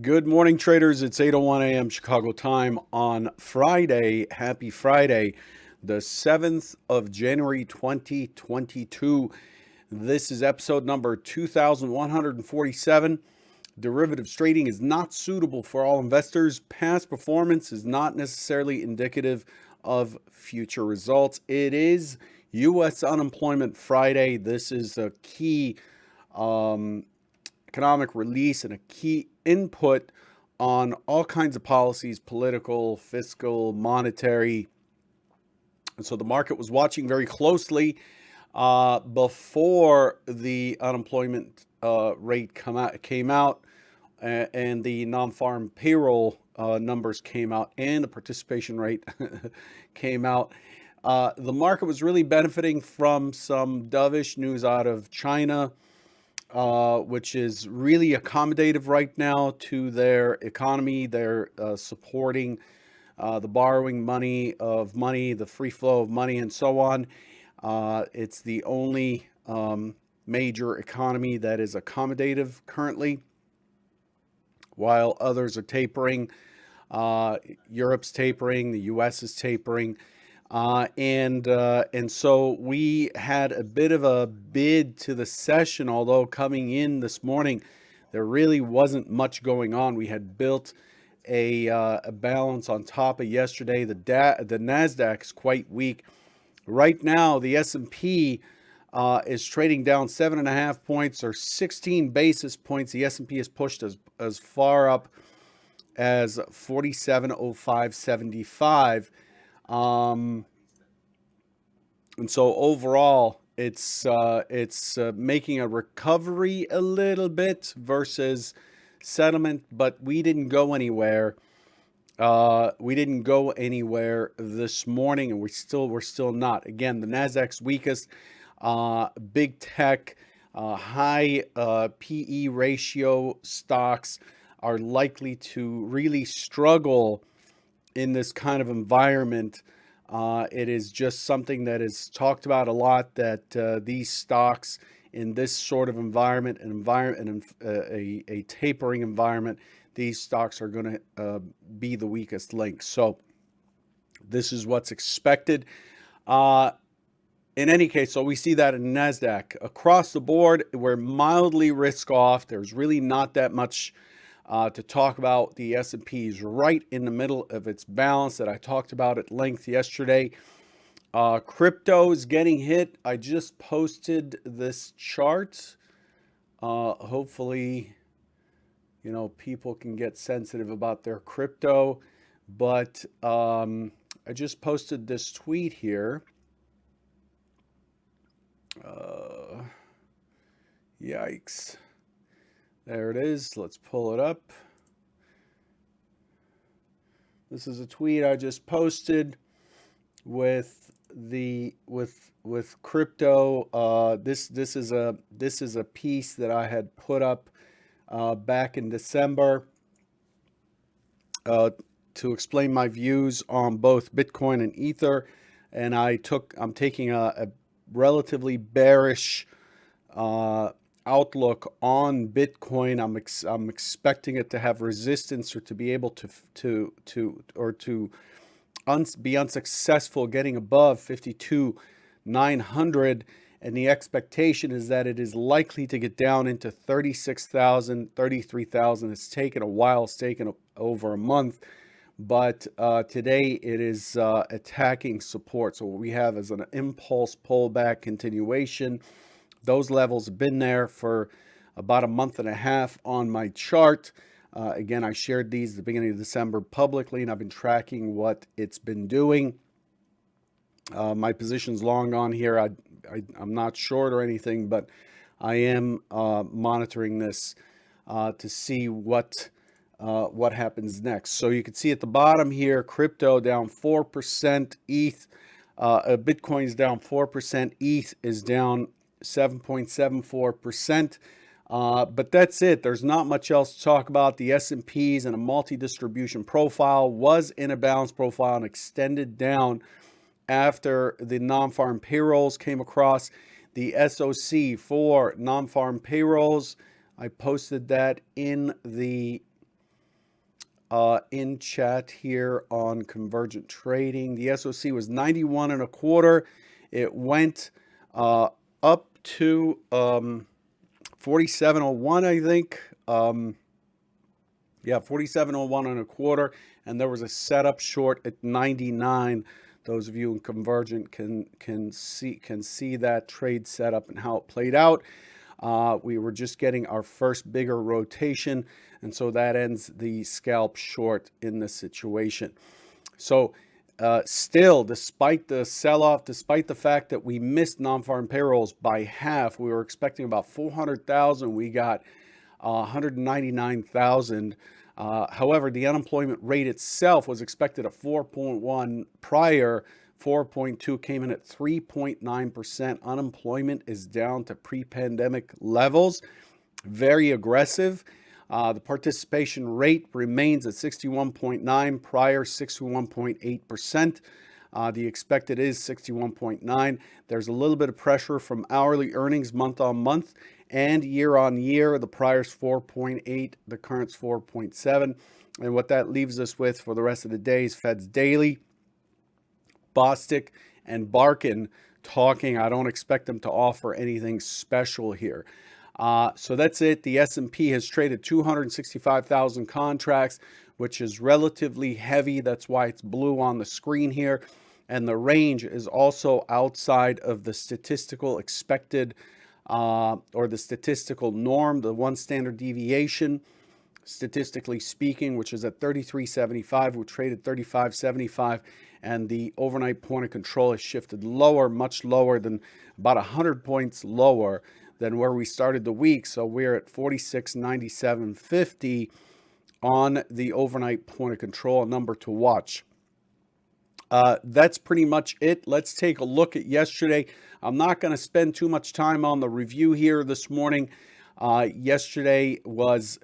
Good morning, traders. It's 8:01 a.m. Chicago time on Friday. Happy Friday, the 7th of January, 2022. This is episode number 2147. Derivatives trading is not suitable for all investors. Past performance is not necessarily indicative of future results. It is U.S. Unemployment Friday. This is a key um, economic release and a key input on all kinds of policies, political, fiscal, monetary. And so the market was watching very closely before the unemployment rate came out and the non-farm payroll numbers came out and the participation rate came out. The market was really benefiting from some dovish news out of China, which is really accommodative right now to their economy. They're supporting the borrowing money, the free flow of money, and so on. It's the only major economy that is accommodative currently, while others are tapering. Europe's tapering, the U.S. is tapering. And so we had a bit of a bid to the session, although coming in this morning, there really wasn't much going on. We had built a balance on top of yesterday. The Nasdaq is quite weak right now. The S&P is trading down 7.5 points or 16 basis points. The S&P is pushed as far up as 4705.75. And so overall, it's making a recovery a little bit versus settlement, but we didn't go anywhere. We didn't go anywhere this morning, and we're still not. Again, the Nasdaq's weakest. Big tech, high PE ratio stocks are likely to really struggle in this kind of environment. It is just something that is talked about a lot, that these stocks in this sort of environment, a tapering environment, these stocks are going to be the weakest link. So this is what's expected. In any case, so we see that in NASDAQ. Across the board, we're mildly risk off. There's really not that much to talk about. The S&P is right in the middle of its balance that I talked about at length yesterday. Crypto is getting hit. I just posted this chart. Hopefully, people can get sensitive about their crypto. But I just posted this tweet here. Yikes. There it is. Let's pull it up. This is a tweet I just posted with crypto. This is a piece that I had put up back in December to explain my views on both Bitcoin and Ether, and I'm taking a relatively bearish outlook on Bitcoin. I'm expecting it to have resistance, or to be able to be unsuccessful getting above 52,900, and the expectation is that it is likely to get down into 36,000, 33,000. It's taken a while. It's taken over a month, but today it is attacking support. So what we have is an impulse pullback continuation. Those levels have been there for about a month and a half on my chart. Again, I shared these at the beginning of December publicly, and I've been tracking what it's been doing. My position's long on here. I'm not short or anything, but I am monitoring this to see what happens next. So you can see at the bottom here, crypto down 4%, Bitcoin's down 4%, ETH is down 7.74%. But that's it. There's not much else to talk about. The S&P's in a multi-distribution profile, was in a balanced profile, and extended down after the non-farm payrolls came across. The SOC for non-farm payrolls, I posted that in the in chat here on Convergent Trading. The SOC was 91 and a quarter. It went up to 47.01, I think. Yeah, 47.01 and a quarter, and there was a setup short at 99. Those of you in Convergent can see that trade setup and how it played out. We were just getting our first bigger rotation, and so that ends the scalp short in this situation. So still, despite the sell-off, despite the fact that we missed non-farm payrolls by half, we were expecting about 400,000. We got 199,000. However, the unemployment rate itself was expected at 4.1 prior. 4.2 came in at 3.9%. Unemployment is down to pre-pandemic levels. Very aggressive. The participation rate remains at 61.9, prior 61.8%. The expected is 61.9. There's a little bit of pressure from hourly earnings month on month and year on year. The prior's 4.8, the current's 4.7. And what that leaves us with for the rest of the day is Fed's daily. Bostic and Barkin talking. I don't expect them to offer anything special here. So that's it. The S&P has traded 265,000 contracts, which is relatively heavy. That's why it's blue on the screen here. And the range is also outside of the statistical expected or the statistical norm, the one standard deviation, statistically speaking, which is at 33.75. We traded 35.75, and the overnight point of control has shifted lower, much lower than about 100 points lower than where we started the week. So we're at 46.9750 on the overnight point of control, a number to watch. That's pretty much it. Let's take a look at yesterday. I'm not going to spend too much time on the review here this morning. Yesterday was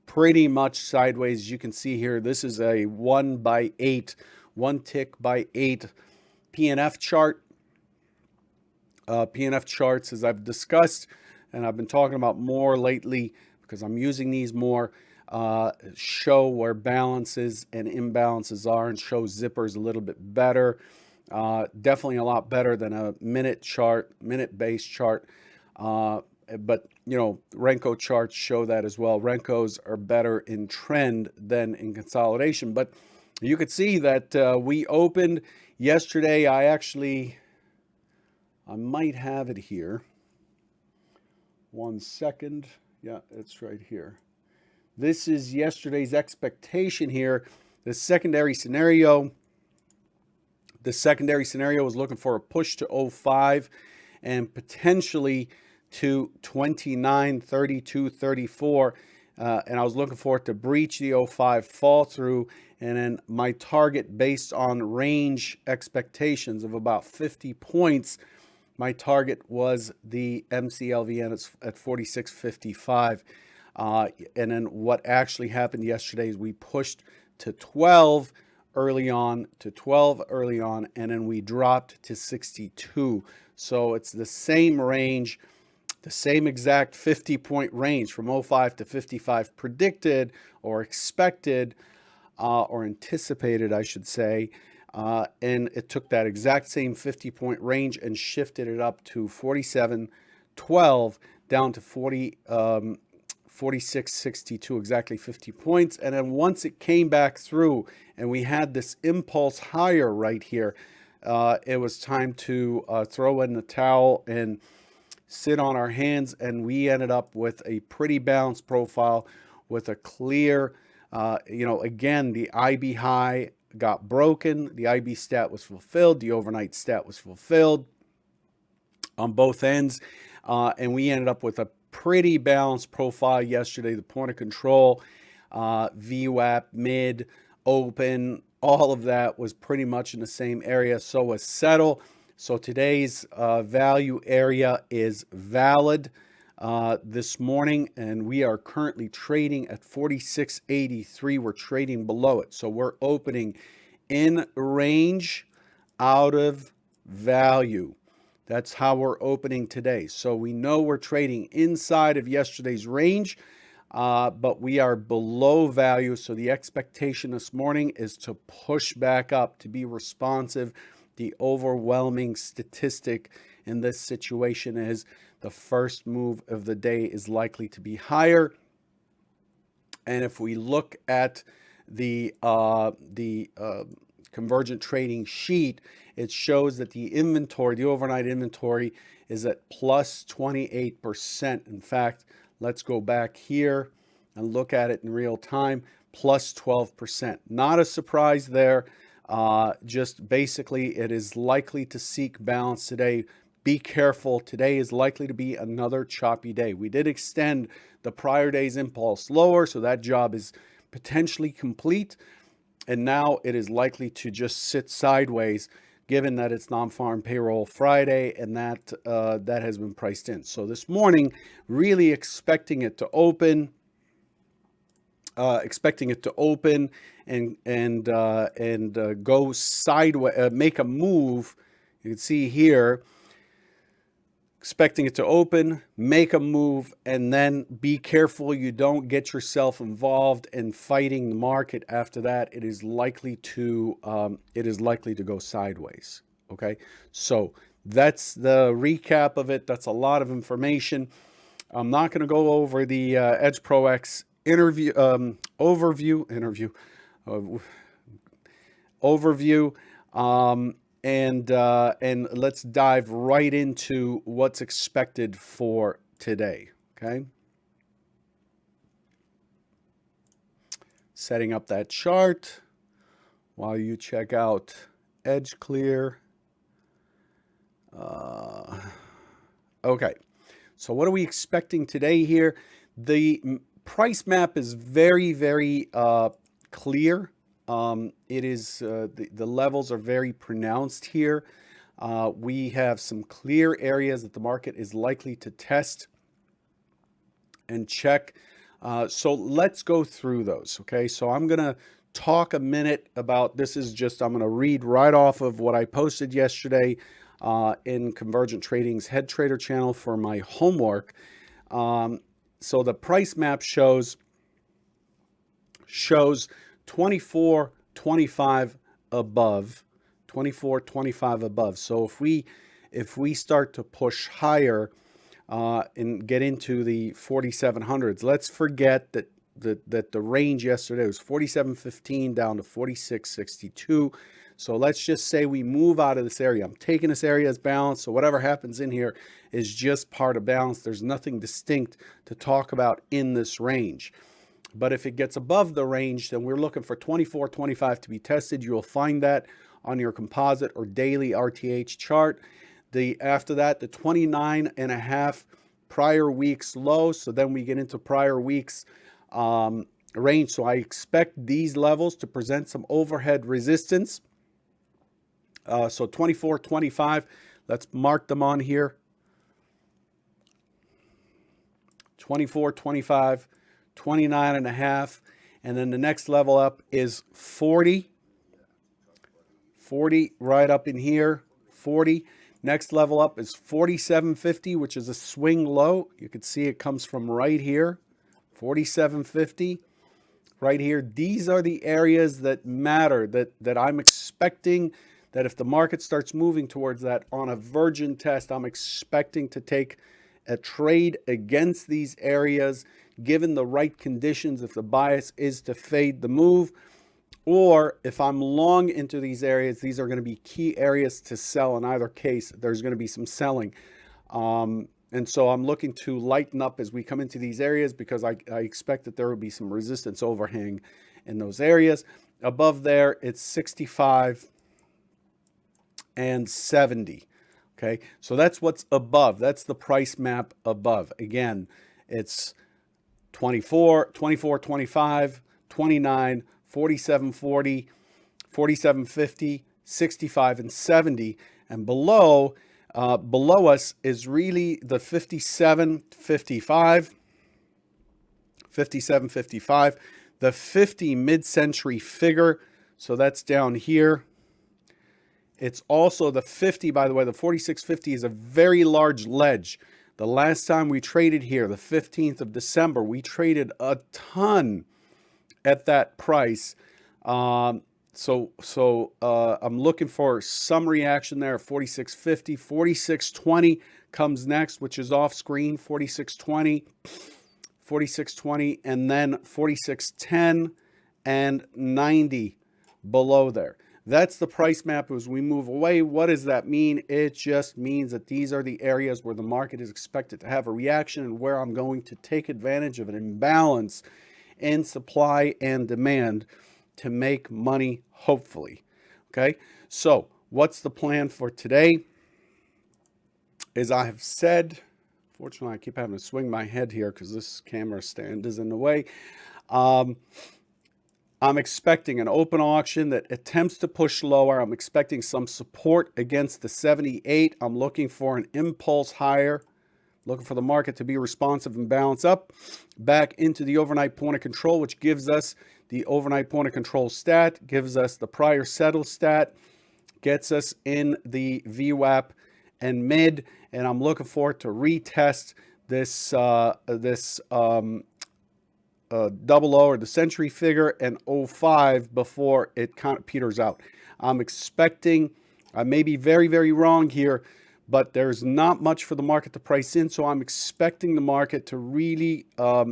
pretty much sideways. As you can see here, this is a 1 tick by 8 PNF chart. PNF charts, as I've discussed, and I've been talking about more lately because I'm using these more, show where balances and imbalances are and show zippers a little bit better. Definitely a lot better than a minute chart, minute-based chart. But, you know, Renko charts show that as well. Renkos are better in trend than in consolidation. But you could see that we opened yesterday. I might have it here. 1 second. Yeah, it's right here. This is yesterday's expectation here. The secondary scenario was looking for a push to 05 and potentially to 29, 32, 34. And I was looking for it to breach the 05, fall through, and then my target based on range expectations of about 50 points, my target was the MCLVN at 46.55. And then what actually happened yesterday is we pushed to 12 early on, and then we dropped to 62. So it's the same range, the same exact 50-point range from 05 to 55 predicted or expected or anticipated, I should say. And it took that exact same 50-point range and shifted it up to 47.12 down to 46.62, exactly 50 points. And then once it came back through and we had this impulse higher right here, it was time to throw in the towel and sit on our hands. And we ended up with a pretty balanced profile with a clear, again, the IB high got broken. The IB stat was fulfilled. The overnight stat was fulfilled on both ends. And we ended up with a pretty balanced profile yesterday. The point of control, VWAP, mid, open, all of that was pretty much in the same area. So was settle. So today's value area is valid this morning, and we are currently trading at 46.83. We're trading below it. So we're opening in range out of value. That's how we're opening today. So we know we're trading inside of yesterday's range. but we are below value. So the expectation this morning is to push back up, to be responsive. The overwhelming statistic in this situation is the first move of the day is likely to be higher. And if we look at the convergent trading sheet, it shows that the inventory, the overnight inventory, is at plus 28%. In fact, let's go back here and look at it in real time, plus 12%. Not a surprise there. Just basically, it is likely to seek balance today. Be careful. Today is likely to be another choppy day. We did extend the prior day's impulse lower, so that job is potentially complete. And now it is likely to just sit sideways, given that it's non-farm payroll Friday, and that has been priced in. So this morning, really expecting it to open, and go sideways, make a move. You can see here, expecting it to open, make a move, and then be careful you don't get yourself involved in fighting the market. After that, it is likely to go sideways. Okay, so that's the recap of it. That's a lot of information. I'm not going to go over the Edge Pro X overview. And let's dive right into what's expected for today. Okay. Setting up that chart while you check out Edge Clear. Okay. So what are we expecting today here? The price map is very, very clear. It is the levels are very pronounced here. We have some clear areas that the market is likely to test and check. So let's go through those. Okay, so I'm going to talk a minute about this. Is just I'm going to read right off of what I posted yesterday in Convergent Trading's Head Trader channel for my homework. So the price map shows 24.25 above, 24.25 above. So if we start to push higher and get into the 4700s, let's forget that the range yesterday was 47.15 down to 46.62. So let's just say we move out of this area. I'm taking this area as balance, so whatever happens in here is just part of balance. There's nothing distinct to talk about in this range. But if it gets above the range, then we're looking for 24.25 to be tested. You will find that on your composite or daily RTH chart. After that, the 29.5 prior weeks low. So then we get into prior weeks range. So I expect these levels to present some overhead resistance. So 24.25, let's mark them on here. 24.25, 29.5, and then the next level up is 40. 40 right up in here, 40. Next level up is 47.50, which is a swing low. You can see it comes from right here, 47.50. Right here, these are the areas that matter, that I'm expecting that if the market starts moving towards that on a virgin test, I'm expecting to take a trade against these areas, given the right conditions, if the bias is to fade the move, or if I'm long into these areas, these are going to be key areas to sell. In either case, there's going to be some selling. And so I'm looking to lighten up as we come into these areas, because I expect that there will be some resistance overhang in those areas. Above there, it's 65 and 70. Okay, so that's what's above. That's the price map above. Again, it's 24, 25, 29, 47.40, 47.50, 65, and 70. And below us is really the 57.55, 57.55, the 50 mid-century figure. So that's down here. It's also the 50, by the way, the 46.50 is a very large ledge. The last time we traded here, the 15th of December, we traded a ton at that price. Um, I'm looking for some reaction there at 46.50. 46.20 comes next, which is off screen. 46.20, 46.20, and then 46.10 and 90 below there. That's the price map as we move away. What does that mean? It just means that these are the areas where the market is expected to have a reaction and where I'm going to take advantage of an imbalance in supply and demand to make money, hopefully. Okay, so what's the plan for today? As I have said, fortunately, I keep having to swing my head here because this camera stand is in the way. I'm expecting an open auction that attempts to push lower. I'm expecting some support against the 78. I'm looking for an impulse higher, looking for the market to be responsive and bounce up back into the overnight point of control, which gives us the overnight point of control stat, gives us the prior settle stat, gets us in the VWAP and mid, and I'm looking for it to retest this double O or the century figure and 05 before it kind of peters out. I'm expecting, I may be very, very wrong here, but there's not much for the market to price in. So I'm expecting the market to really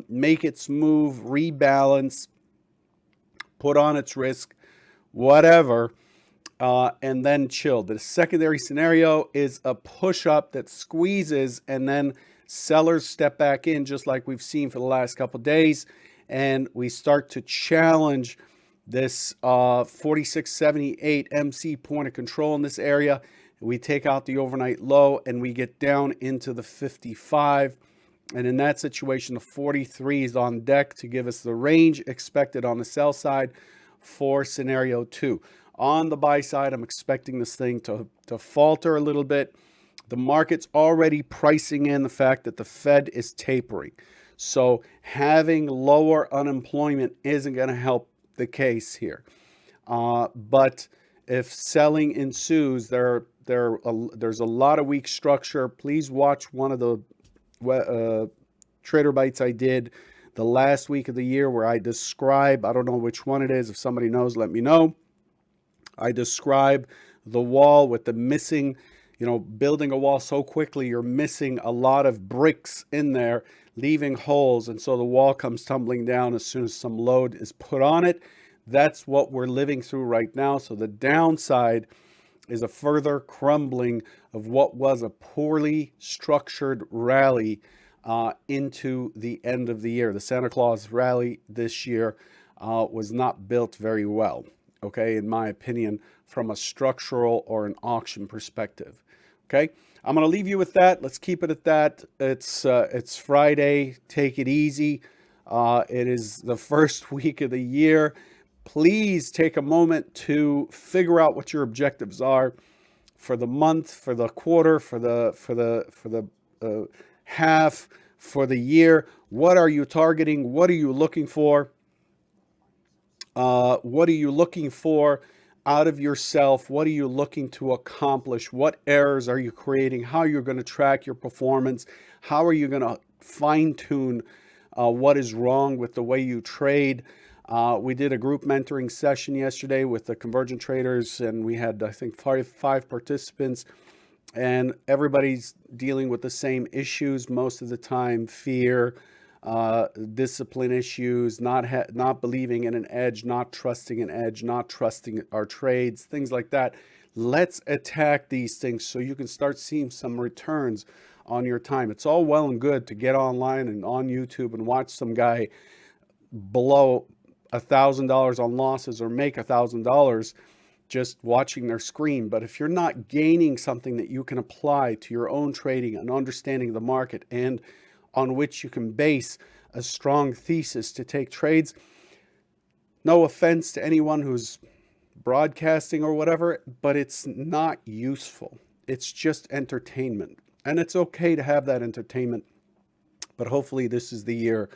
make its move, rebalance, put on its risk, whatever, and then chill. The secondary scenario is a push up that squeezes and then sellers step back in, just like we've seen for the last couple of days, and we start to challenge this 46.78 MC point of control in this area. We take out the overnight low and we get down into the 55. And in that situation, the 43 is on deck to give us the range expected on the sell side for scenario 2. On the buy side, I'm expecting this thing to falter a little bit. The market's already pricing in the fact that the Fed is tapering. So having lower unemployment isn't going to help the case here. But if selling ensues, there's a lot of weak structure. Please watch one of the Trader Bites I did the last week of the year where I describe, I don't know which one it is. If somebody knows, let me know. I describe the wall with the missing, building a wall so quickly, you're missing a lot of bricks in there, leaving holes. And so the wall comes tumbling down as soon as some load is put on it. That's what we're living through right now. So the downside is a further crumbling of what was a poorly structured rally into the end of the year. The Santa Claus rally this year was not built very well, okay, in my opinion, from a structural or an auction perspective. Okay, I'm going to leave you with that. Let's keep it at that. It's Friday. Take it easy. It is the first week of the year. Please take a moment to figure out what your objectives are for the month, for the quarter, for the half, for the year. What are you targeting? What are you looking for? What are you looking for out of yourself? What are you looking to accomplish? What errors are you creating? How are you going to track your performance? How are you going to fine-tune what is wrong with the way you trade? We did a group mentoring session yesterday with the Convergent traders, and we had, I think, five participants, and everybody's dealing with the same issues most of the time: fear, discipline issues, not believing in an edge, not trusting an edge, not trusting our trades, things like that. Let's attack these things so you can start seeing some returns on your time. It's all well and good to get online and on YouTube and watch some guy blow $1,000 on losses or make $1,000 just watching their screen. But if you're not gaining something that you can apply to your own trading and understanding the market, and on which you can base a strong thesis to take trades, no offense to anyone who's broadcasting or whatever, but it's not useful. It's just entertainment. And it's okay to have that entertainment, but hopefully this is the year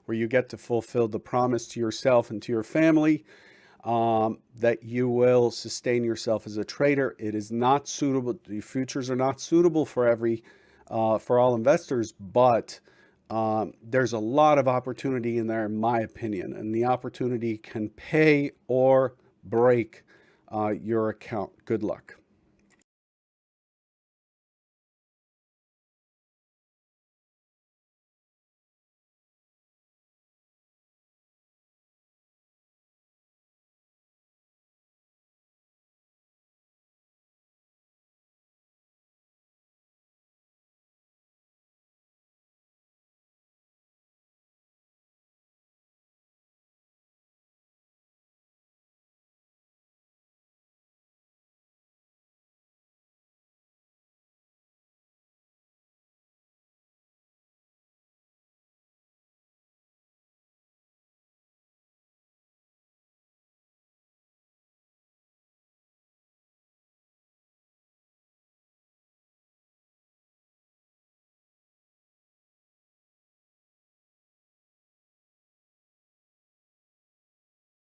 where you get to fulfill the promise to yourself and to your family that you will sustain yourself as a trader. It is not suitable. The futures are not suitable for every for all investors, but there's a lot of opportunity in there, in my opinion, and the opportunity can pay or break your account. Good luck.